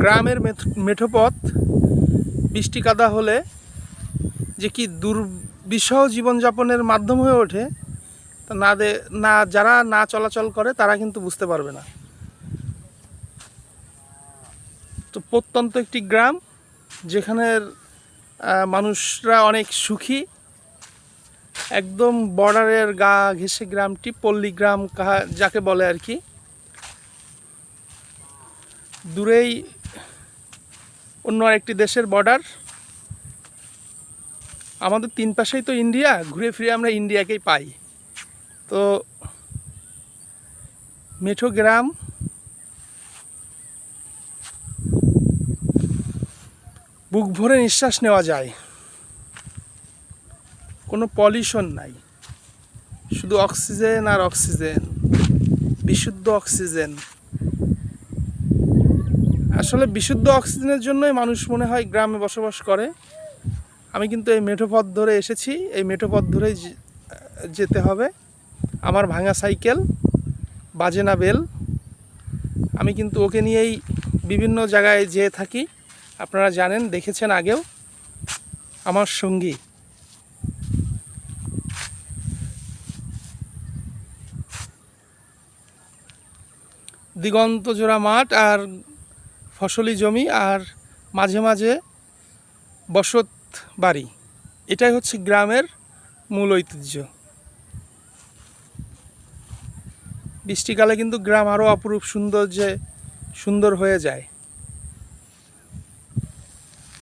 গ্রামের মেঠোপথ বৃষ্টি কাদা হলে যে কি দুর্বিষহ জীবনযাপনের মাধ্যম হয়ে ওঠে তা যারা না চলাচল করে তারা কিন্তু বুঝতে পারবে না। তো প্রত্যন্ত একটি গ্রাম, যেখানের মানুষরা অনেক সুখী, একদম বর্ডারের গা ঘেঁষে গ্রামটি, পল্লী গ্রাম যাকে বলে আর কি। দূরেই অন্য আরেকটি দেশের বর্ডার, আমাদের তিন পাশেই তো ইন্ডিয়া, ঘুরে ফিরে আমরা ইন্ডিয়াকেই পাই। তো মেঠো গ্রাম, বুক ভরে নিঃশ্বাস নেওয়া যায়, কোনো পলিউশন নাই, শুধু অক্সিজেন আর অক্সিজেন, বিশুদ্ধ অক্সিজেন। আসলে বিশুদ্ধ অক্সিজেনের জন্যই মানুষ মনে হয় গ্রামে বসবাস করে। আমি কিন্তু এই মেঠোপথ ধরে এসেছি, এই মেঠোপথ ধরেই যেতে হবে। আমার ভাঙা সাইকেল, বাজে না বেল। আমি কিন্তু ওকে নিয়েই বিভিন্ন জায়গায় যেয়ে থাকি, আপনারা জানেন, দেখেছেন আগেও, আমার সঙ্গী। দিগন্ত জোড়া মাঠ আর ফসলি জমি, আর মাঝে মাঝে বসত বাড়ি, এটাই হচ্ছে গ্রামের মূল ঐতিহ্য। বৃষ্টিকালে কিন্তু গ্রাম আরও অপরূপ সুন্দর হয়ে যায়।